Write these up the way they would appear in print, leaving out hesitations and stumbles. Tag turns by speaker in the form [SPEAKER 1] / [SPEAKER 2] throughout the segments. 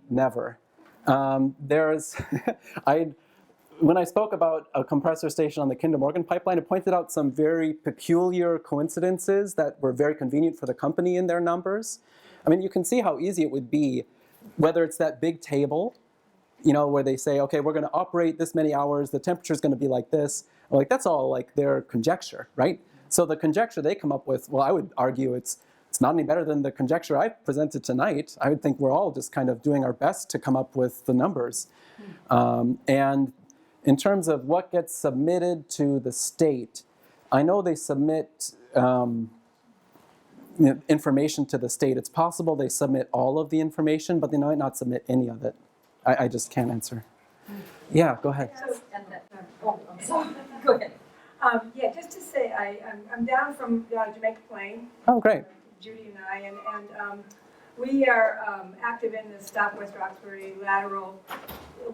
[SPEAKER 1] never. There's, when I spoke about a compressor station on the Kinder Morgan pipeline, it pointed out some very peculiar coincidences that were very convenient for the company in their numbers. I mean, you can see how easy it would be, whether it's that big table, where they say, okay, we're going to operate this many hours, the temperature is going to be like this. Like, that's all like their conjecture, right? So the conjecture they come up with, well, I would argue it's not any better than the conjecture I presented tonight. I would think we're all just kind of doing our best to come up with the numbers. And in terms of what gets submitted to the state, I know they submit information to the state. It's possible they submit all of the information, but they might not submit any of it. I just can't answer. Yeah, go ahead.
[SPEAKER 2] I'm sorry. Go ahead. Yeah, just to say, I'm down from Jamaica Plain.
[SPEAKER 1] Oh, great.
[SPEAKER 2] Judy and I, and we are active in the Stop West Roxbury lateral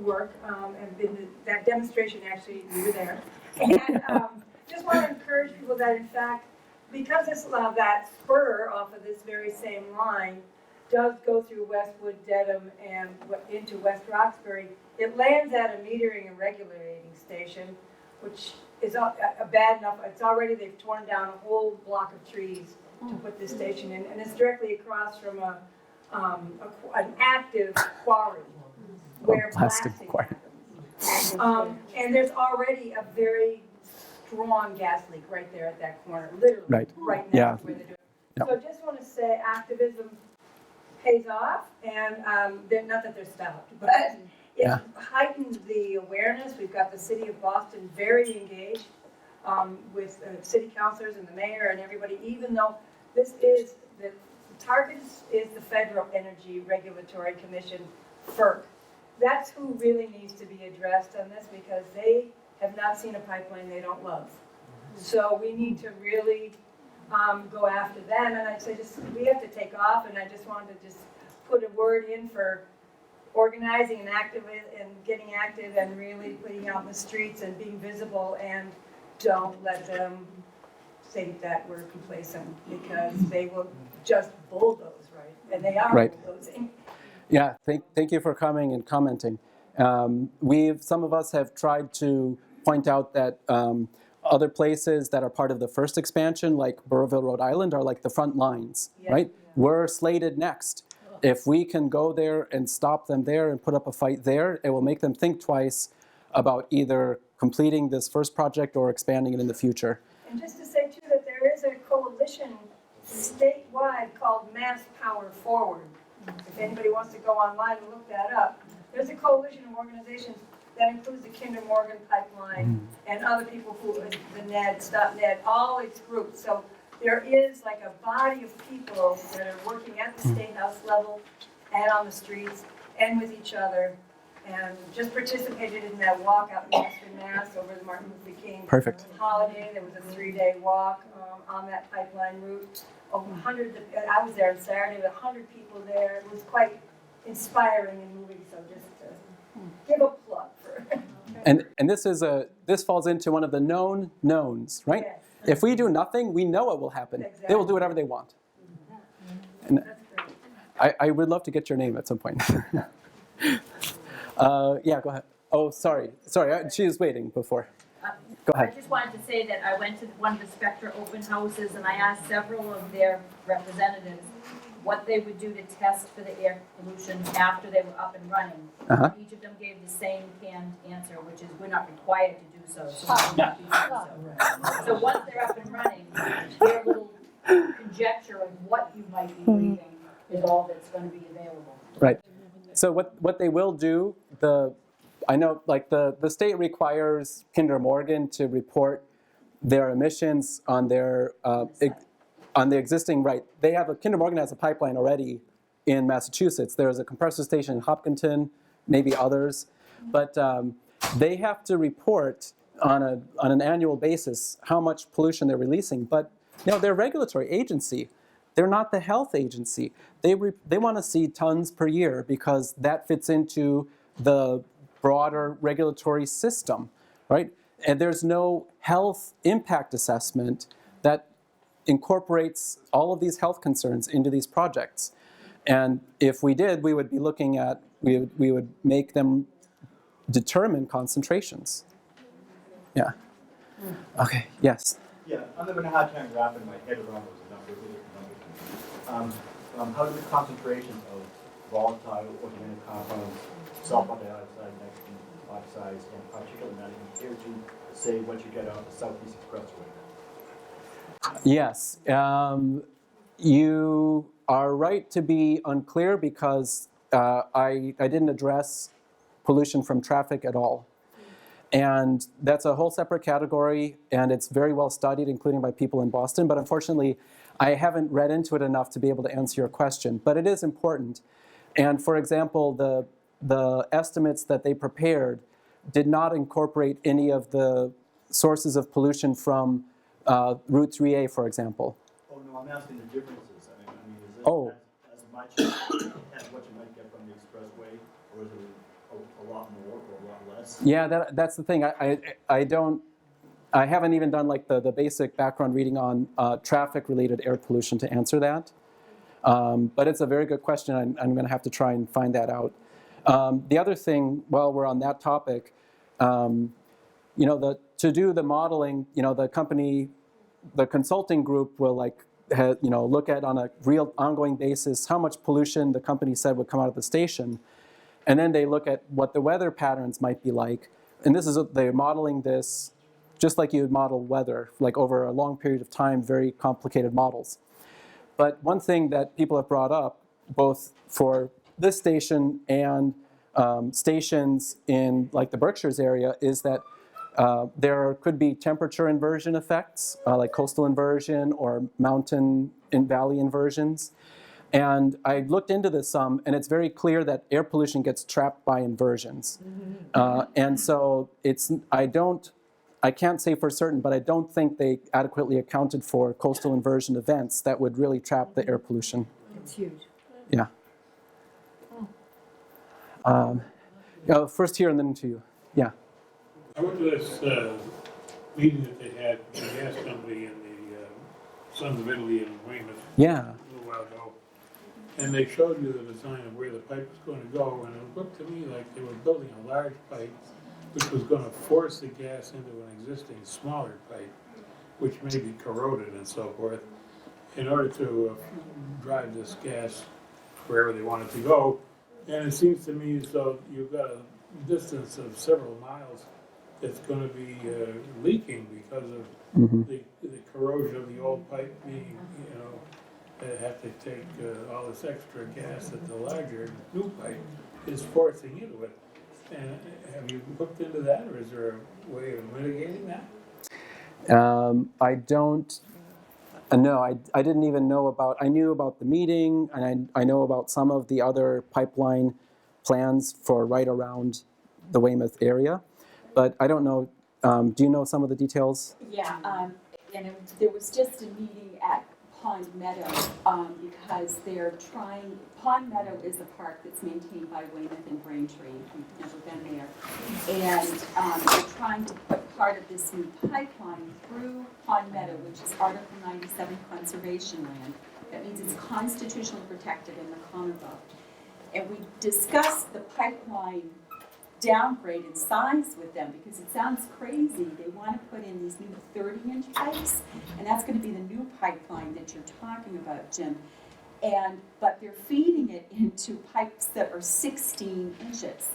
[SPEAKER 2] work, and that demonstration, actually, we were there. And just want to encourage people that, in fact, because that spur off of this very same line does go through Westwood, Dedham, and into West Roxbury, it lands at a metering and regulating station, which is a bad enough. It's already, they've torn down a whole block of trees to put this station in, and it's directly across from an active quarry where
[SPEAKER 1] plastic quarry
[SPEAKER 2] happens. And there's already a very strong gas leak right there at that corner, literally right now. Where they're doing.
[SPEAKER 1] Yep.
[SPEAKER 2] So I just want to say activism pays off, and not that they're stopped, but it heightens the awareness. We've got the city of Boston very engaged with city councilors and the mayor and everybody, even though this is, the target is the Federal Energy Regulatory Commission, FERC. That's who really needs to be addressed on this, because they have not seen a pipeline they don't love. So we need to really go after them, and I'd say we have to take off, and I just wanted to just put a word in for organizing and getting active and really putting out in the streets and being visible, and don't let them think that we're complacent, because they will just bulldoze, right? And they are bulldozing.
[SPEAKER 1] Yeah, thank you for coming and commenting. Some of us have tried to point out that other places that are part of the first expansion, like Burrillville, Rhode Island, are like the front lines, right? Yeah. We're slated next. If we can go there and stop them there and put up a fight there, it will make them think twice about either completing this first project or expanding it in the future.
[SPEAKER 2] And just to say, too, that there is a coalition statewide called Mass Power Forward. If anybody wants to go online and look that up, there's a coalition of organizations that includes the Kinder Morgan pipeline and other people who, the NED, Stop NED, all its groups. So there is like a body of people that are working at the state house level and on the streets and with each other, and just participated in that walk out in Western Mass over the Martin Luther King holiday. There was a 3-day walk on that pipeline route. Over 100, I was there on Saturday with 100 people there. It was quite inspiring and moving, so just to give a plug for it.
[SPEAKER 1] And this falls into one of the known knowns, right?
[SPEAKER 2] Yes.
[SPEAKER 1] If we do nothing, we know it will happen.
[SPEAKER 2] Exactly.
[SPEAKER 1] They will do whatever they want. And
[SPEAKER 2] That's great.
[SPEAKER 1] I would love to get your name at some point. Yeah, go ahead. Oh, sorry, she was waiting before. Go ahead.
[SPEAKER 3] I just wanted to say that I went to one of the Spectra open houses, and I asked several of their representatives what they would do to test for the air pollution after they were up and running. Each of them gave the same canned answer, which is we're not required to do so, so we will not be doing so. So once they're up and running, their little conjecture of what you might be breathing is all that's going to be available.
[SPEAKER 1] Right. So what they will do, I know like the state requires Kinder Morgan to report their emissions on their on the existing, right. They have Kinder Morgan has a pipeline already in Massachusetts. There's a compressor station in Hopkinton, maybe others, but they have to report on an annual basis how much pollution they're releasing. But they're a regulatory agency. They're not the health agency. They want to see tons per year because that fits into the broader regulatory system, right? And there's no health impact assessment that incorporates all of these health concerns into these projects. And if we did, we would be looking at We would make them determine concentrations. Yeah. Okay, yes.
[SPEAKER 4] Yeah, I'm having a hard time wrapping my head around those numbers. How do the concentrations of volatile organic compounds, sulfur dioxide, nitrogen oxides, and particulate matter compare to, say, what you get out the Southeast Expressway?
[SPEAKER 1] Yes. You are right to be unclear because I didn't address pollution from traffic at all. And that's a whole separate category, and it's very well studied, including by people in Boston. But unfortunately, I haven't read into it enough to be able to answer your question. But it is important. And for example, the estimates that they prepared did not incorporate any of the sources of pollution from Route 3A, for example.
[SPEAKER 4] Oh, no, I'm asking the differences. I mean, is it
[SPEAKER 1] Oh.
[SPEAKER 4] as much as what you might get from the expressway, or is it a lot more or a lot less?
[SPEAKER 1] Yeah, that's the thing. I haven't even done like the basic background reading on traffic-related air pollution to answer that. But it's a very good question. I'm going to have to try and find that out. The other thing, while we're on that topic, to do the modeling, the consulting group will look at on a real ongoing basis how much pollution the company said would come out of the station. And then they look at what the weather patterns might be like. And they're modeling this just like you would model weather, like over a long period of time, very complicated models. But one thing that people have brought up, both for this station and stations in like the Berkshires area, is that there could be temperature inversion effects, like coastal inversion or mountain and valley inversions. And I looked into this some, and it's very clear that air pollution gets trapped by inversions. And so I can't say for certain, but I don't think they adequately accounted for coastal inversion events that would really trap the air pollution.
[SPEAKER 2] It's huge.
[SPEAKER 1] Yeah. First here and then to you. Yeah.
[SPEAKER 5] I went to this meeting that they had with the gas company in the Sons of Italy in Weymouth
[SPEAKER 1] Yeah.
[SPEAKER 5] a little while ago. And they showed you the design of where the pipe was going to go, and it looked to me like they were building a large pipe which was going to force the gas into an existing smaller pipe, which may be corroded and so forth, in order to drive this gas wherever they want it to go. And it seems to me as though you've got a distance of several miles that's going to be leaking because of the corrosion of the old pipe being, they have to take all this extra gas that the larger new pipe is forcing into it. And have you looked into that, or is there a way of mitigating that?
[SPEAKER 1] I don't. No, I didn't even know about. I knew about the meeting, and I know about some of the other pipeline plans for right around the Weymouth area, but I don't know. Do you know some of the details?
[SPEAKER 6] Yeah, there was just a meeting at Pond Meadow because they're trying. Pond Meadow is a park that's maintained by Weymouth and Braintree. We've never been there, and they're trying to put part of this new pipeline through Pond Meadow, which is Article 97 conservation land. That means it's constitutionally protected in the Commonwealth. And we discussed the pipeline downgrade in size with them because it sounds crazy. They want to put in these new 30-inch pipes, and that's going to be the new pipeline that you're talking about, Jim. But they're feeding it into pipes that are 16 inches.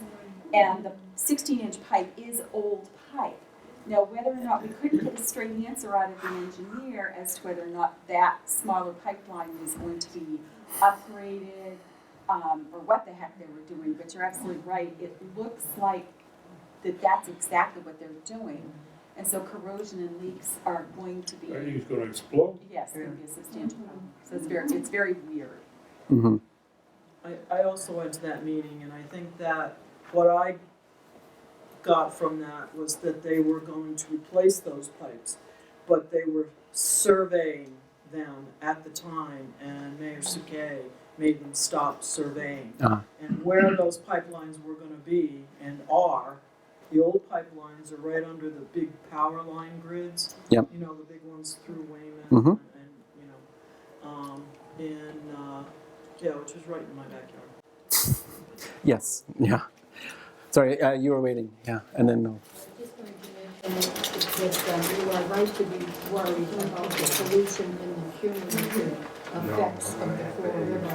[SPEAKER 6] And the 16-inch pipe is old pipe. Now, whether or not we couldn't get a straight answer out of the engineer as to whether or not that smaller pipeline was going to be upgraded, or what the heck they were doing, but you're absolutely right. It looks like that's exactly what they're doing. And so corrosion and leaks are going to be...
[SPEAKER 5] Are these going to explode?
[SPEAKER 6] Yes, there will be a substantial one. So it's very weird.
[SPEAKER 1] Mm-hmm.
[SPEAKER 7] I also went to that meeting, and I think that what I got from that was that they were going to replace those pipes, but they were surveying them at the time, and Mayor Souquet made them stop surveying. And where those pipelines were going to be and are, the old pipelines are right under the big power line grids.
[SPEAKER 1] Yep.
[SPEAKER 7] You know, the big ones through Weymouth,
[SPEAKER 1] Mhm.
[SPEAKER 7] and which was right in my backyard.
[SPEAKER 1] Yes, yeah. Sorry, you were waiting, yeah, and then no.
[SPEAKER 8] Just wanted to mention that you are right to be worried about the pollution and the cumulative effects of the Fall River.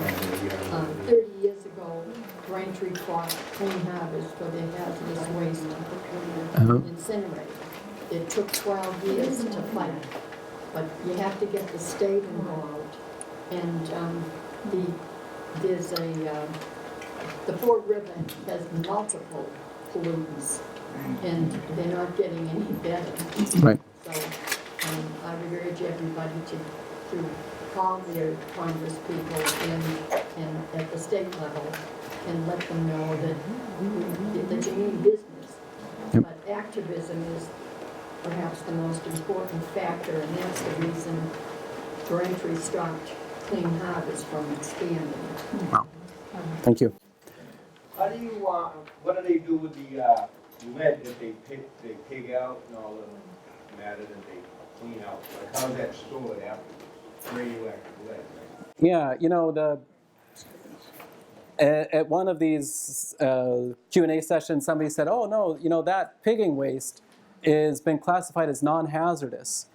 [SPEAKER 8] 30 years ago, Braintree fought Clean Harbors for their hazardous waste to incinerate. It took 12 years to fight, but you have to get the state involved. And the Ford River has multiple pollutants, and they're not getting any better.
[SPEAKER 1] Right.
[SPEAKER 8] So I would urge everybody to call their Congress people and at the state level and let them know that you mean business.
[SPEAKER 1] Yep.
[SPEAKER 8] But activism is perhaps the most important factor, and that's the reason Braintree stopped Clean Harbors from expanding.
[SPEAKER 1] Wow. Thank you.
[SPEAKER 9] How do you, what do they do with the lead that they pig out and all the matter that they clean out? Like, how's that stored afterwards? Radioactive lead, right?
[SPEAKER 1] Yeah, you know, at one of these Q&A sessions, somebody said, oh no, you know, that pigging waste has been classified as non-hazardous.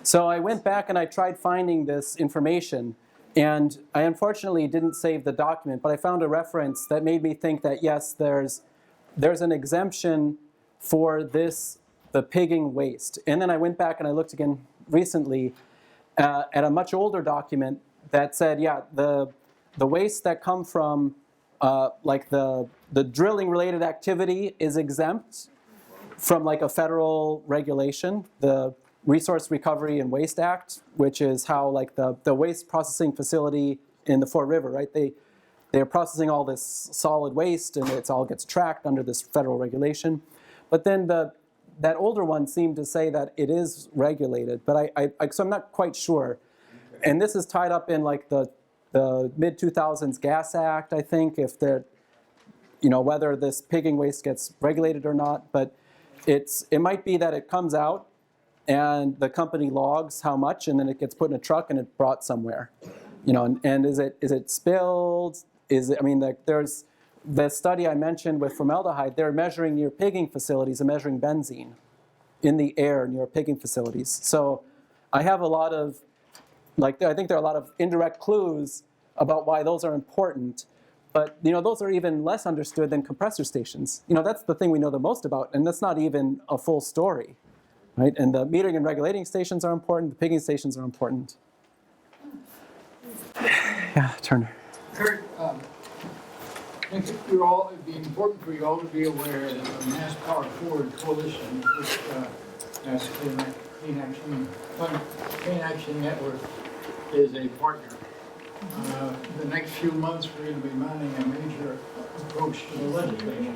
[SPEAKER 1] So I went back and I tried finding this information, and I unfortunately didn't save the document, but I found a reference that made me think that yes, there's an exemption for the pigging waste. And then I went back and I looked again recently at a much older document that said, yeah, the waste that come from like the drilling related activity is exempt from like a federal regulation, the Resource Recovery and Waste Act, which is how like the waste processing facility in the Fort River, right? They're processing all this solid waste and it all gets tracked under this federal regulation. But then that older one seemed to say that it is regulated, but so I'm not quite sure. And this is tied up in like the mid-2000s Gas Act, I think, if they're, you know, whether this pigging waste gets regulated or not. But it might be that it comes out and the company logs how much, and then it gets put in a truck and it's brought somewhere. You know, and is it spilled? I mean, there's the study I mentioned with formaldehyde. They're measuring near pigging facilities and measuring benzene in the air near pigging facilities. So I have a lot of, like, I think there are a lot of indirect clues about why those are important. But, you know, those are even less understood than compressor stations. You know, that's the thing we know the most about, and that's not even a full story, right? And the metering and regulating stations are important. The pigging stations are important. Yeah, Turner.
[SPEAKER 10] Kurt, I think it'd be important for you all to be aware that the Mass Power Forward Coalition, which has Clean Action Network, is a partner. The next few months, we're going to be mounting a major approach to the legislature.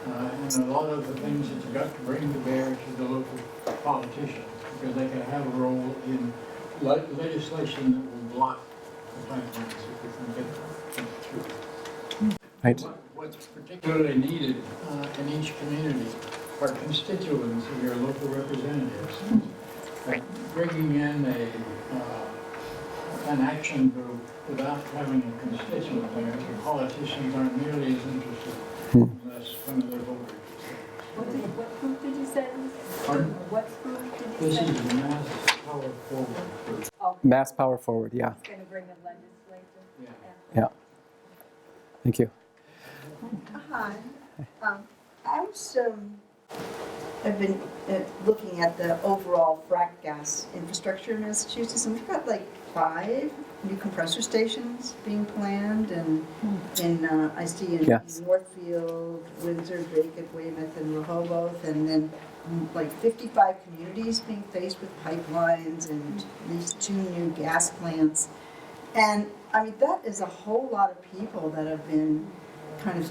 [SPEAKER 10] And a lot of the things that you've got to bring to bear to the local politicians, because they can have a role in legislation that will block the pipelines if we can get through.
[SPEAKER 1] Right.
[SPEAKER 10] What's particularly needed in each community are constituents of your local representatives. Like bringing in an action group without having a constituent there, the politicians aren't nearly as interested unless one of their voters.
[SPEAKER 6] What group did you say?
[SPEAKER 10] Pardon?
[SPEAKER 6] What group did you
[SPEAKER 10] This
[SPEAKER 6] say?
[SPEAKER 10] is the Mass Power Forward group.
[SPEAKER 1] Mass Power Forward, yeah.
[SPEAKER 3] It's gonna bring the legislature.
[SPEAKER 10] Yeah.
[SPEAKER 1] Yeah. Thank you.
[SPEAKER 11] Hi. I've been looking at the overall frac gas infrastructure in Massachusetts, and we've got like 5 new compressor stations being planned, and I see in
[SPEAKER 1] Yes.
[SPEAKER 11] Northfield, Windsor, Drake, Weymouth, and Rehoboth, and then like 55 communities being faced with pipelines and these 2 new gas plants. And I mean, that is a whole lot of people that have been kind of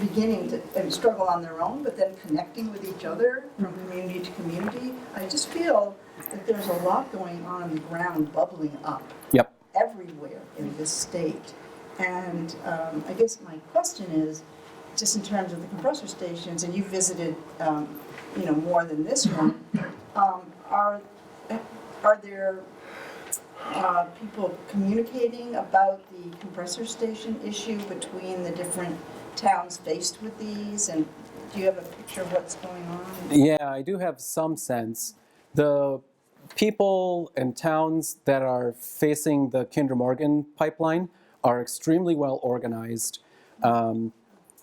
[SPEAKER 11] beginning to struggle on their own, but then connecting with each other from community to community. I just feel that there's a lot going on the ground bubbling up
[SPEAKER 1] Yep.
[SPEAKER 11] everywhere in this state. And I guess my question is, just in terms of the compressor stations, and you visited, more than this one, are there people communicating about the compressor station issue between the different towns faced with these? And do you have a picture of what's going on?
[SPEAKER 1] Yeah, I do have some sense. The people and towns that are facing the Kinder Morgan pipeline are extremely well organized.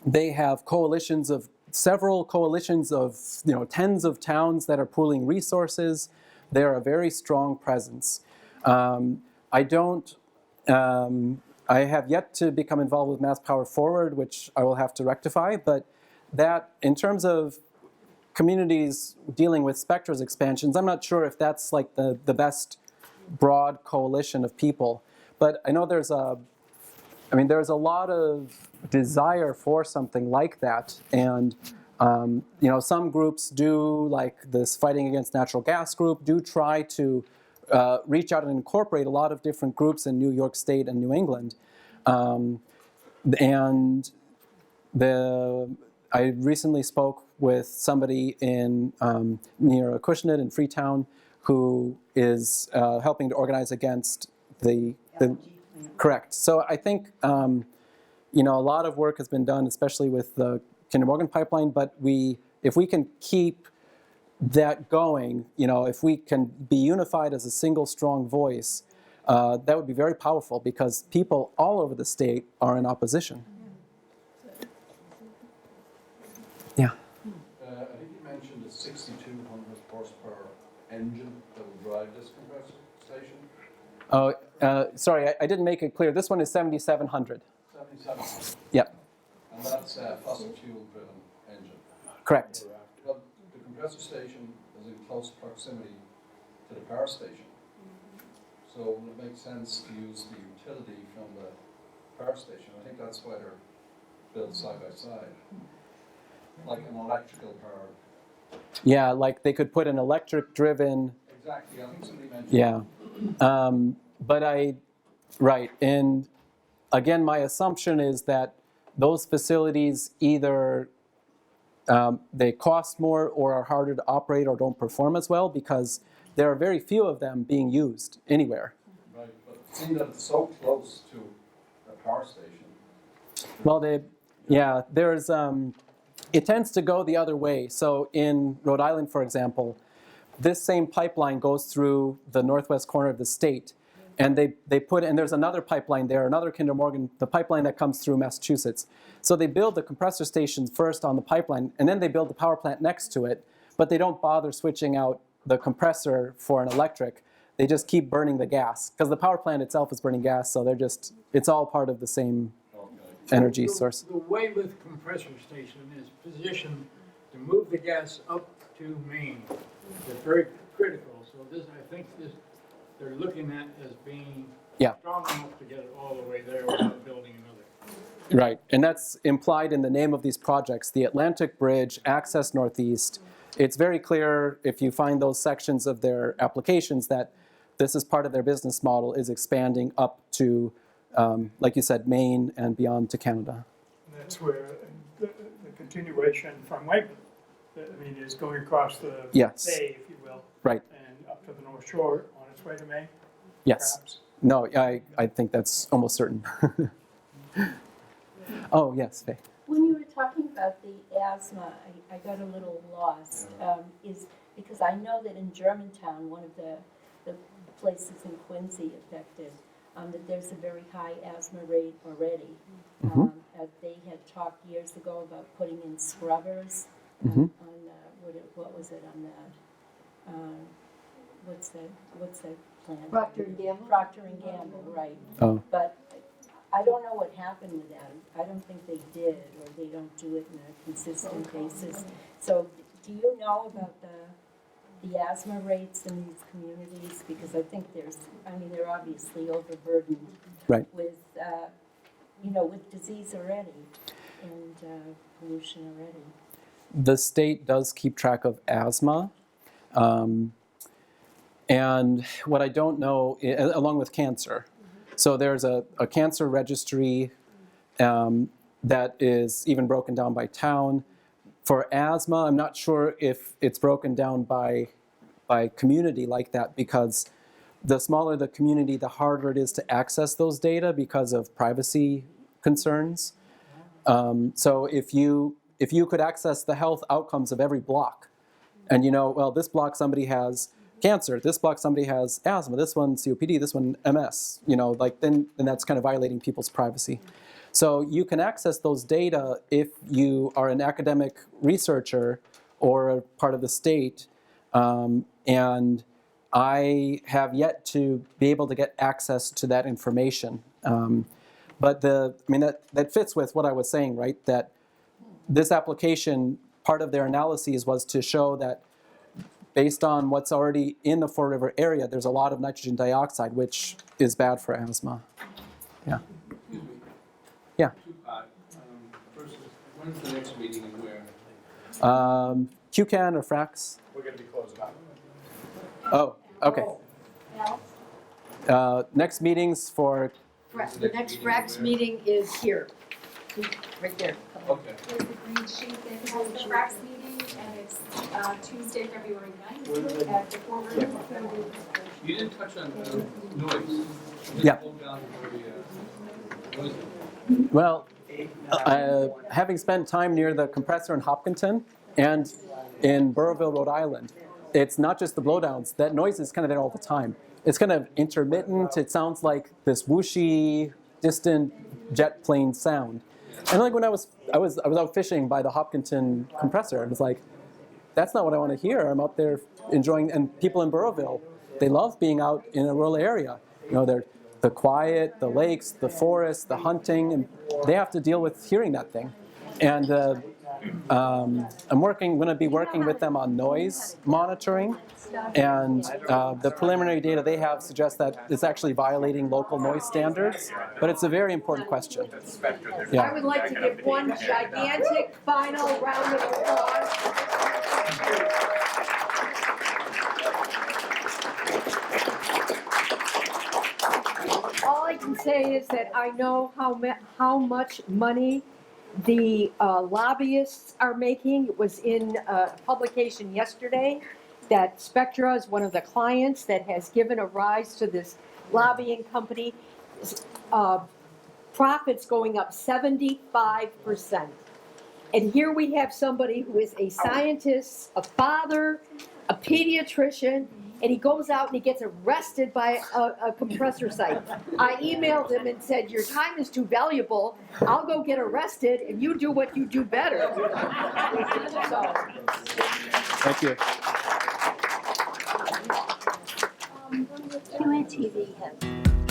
[SPEAKER 1] They have several coalitions of tens of towns that are pooling resources. They're a very strong presence. I have yet to become involved with Mass Power Forward, which I will have to rectify, but that, in terms of communities dealing with Spectra's expansions, I'm not sure if that's like the best broad coalition of people. But I know there's a lot of desire for something like that. And some groups do, like this Fighting Against Natural Gas group, do try to reach out and incorporate a lot of different groups in New York State and New England. I recently spoke with somebody in near Acushnet in Freetown who is helping to organize against the correct. So I think a lot of work has been done, especially with the Kinder Morgan pipeline. But if we can keep that going, if we can be unified as a single strong voice, that would be very powerful because people all over the state are in opposition. Yeah.
[SPEAKER 12] I think you mentioned a 6,200 horsepower engine that will drive this compressor station.
[SPEAKER 1] Oh, sorry, I didn't make it clear. This one is 7,700.
[SPEAKER 12] 7,700.
[SPEAKER 1] Yep.
[SPEAKER 12] And that's a fossil fuel driven engine.
[SPEAKER 1] Correct.
[SPEAKER 12] Well, the compressor station is in close proximity to the power station. So would it make sense to use the utility from the power station? I think that's why they're built side by side. Like an electrical powered.
[SPEAKER 1] Yeah, like they could put an electric driven.
[SPEAKER 12] Exactly, I think somebody mentioned.
[SPEAKER 1] Yeah. Right. And again, my assumption is that those facilities either they cost more or are harder to operate or don't perform as well because there are very few of them being used anywhere.
[SPEAKER 12] Right, but seeing that it's so close to a power station.
[SPEAKER 1] Well, there's, it tends to go the other way. So in Rhode Island, for example, this same pipeline goes through the northwest corner of the state. And and there's another pipeline there, another Kinder Morgan, the pipeline that comes through Massachusetts. So they build the compressor station first on the pipeline, and then they build the power plant next to it, but they don't bother switching out the compressor for an electric. They just keep burning the gas, because the power plant itself is burning gas, so it's all part of the same energy source.
[SPEAKER 10] The Weymouth Compressor Station is positioned to move the gas up to Maine. It's very critical, so I think they're looking at as being strong enough to get it all the way there without building another.
[SPEAKER 1] Right, and that's implied in the name of these projects, the Atlantic Bridge, Access Northeast. It's very clear if you find those sections of their applications that this is part of their business model, is expanding up to, like you said, Maine and beyond to Canada.
[SPEAKER 13] And that's where the continuation from Weymouth, is going across the bay, if you will.
[SPEAKER 1] Right.
[SPEAKER 13] And up to the North Shore on its way to Maine.
[SPEAKER 1] Yes.
[SPEAKER 13] Perhaps.
[SPEAKER 1] No, I think that's almost certain. Oh, yes, Faye.
[SPEAKER 8] When you were talking about the asthma, I got a little lost, is because I know that in Germantown, one of the places in Quincy affected, that there's a very high asthma rate already. They had talked years ago about putting in scrubbers on, what was it on that? What's that plant?
[SPEAKER 11] Procter & Gamble?
[SPEAKER 8] Procter & Gamble, right.
[SPEAKER 1] Oh.
[SPEAKER 8] But I don't know what happened with that. I don't think they did, or they don't do it in a consistent basis. So do you know about the asthma rates in these communities? Because I think they're obviously overburdened with, with disease already and pollution already.
[SPEAKER 1] The state does keep track of asthma. And what I don't know, along with cancer. So there's a cancer registry that is even broken down by town. For asthma, I'm not sure if it's broken down by community like that, because the smaller the community, the harder it is to access those data because of privacy concerns. So if you could access the health outcomes of every block, and you know, well, this block somebody has cancer, this block somebody has asthma, this one COPD, this one MS, you know, like then that's kind of violating people's privacy. So you can access those data if you are an academic researcher or a part of the state, and I have yet to be able to get access to that information. But that fits with what I was saying, right? That this application, part of their analyses was to show that based on what's already in the Fore River area, there's a lot of nitrogen dioxide, which is bad for asthma. Yeah.
[SPEAKER 10] Excuse me.
[SPEAKER 1] Yeah.
[SPEAKER 10] First, when's the next meeting and where?
[SPEAKER 1] QCAN or FRAX?
[SPEAKER 4] We're gonna be closed out.
[SPEAKER 1] Oh, okay. Next meetings for,
[SPEAKER 8] The next FRAX meeting is here, right there.
[SPEAKER 10] Okay.
[SPEAKER 6] There's a green sheet that has the RACS meeting, and it's Tuesday, February 9th at the Fore River.
[SPEAKER 10] You didn't touch on noise. You didn't
[SPEAKER 1] Yeah.
[SPEAKER 10] hold down the noise.
[SPEAKER 1] well, having spent time near the compressor in Hopkinton and in Burrillville, Rhode Island, it's not just the blowdowns. That noise is kind of there all the time. It's kind of intermittent. It sounds like this whooshy, distant jet plane sound. And like when I was out fishing by the Hopkinton compressor, it was like, that's not what I want to hear. I'm out there enjoying, and people in Burrillville, they love being out in a rural area. You know, they're the quiet, the lakes, the forest, the hunting, and they have to deal with hearing that thing. And I'm going to be working with them on noise monitoring, and the preliminary data they have suggests that it's actually violating local noise standards, but it's a very important question. Yeah.
[SPEAKER 8] I would like to give one gigantic final round of applause. All I can say is that I know how much money the lobbyists are making. It was in a publication yesterday that Spectra is one of the clients that has given a rise to this lobbying company. Profits going up 75%. And here we have somebody who is a scientist, a father, a pediatrician, and he goes out and he gets arrested by a compressor site. I emailed him and said, your time is too valuable. I'll go get arrested and you do what you do better. So.
[SPEAKER 1] Thank you.
[SPEAKER 14] QATV have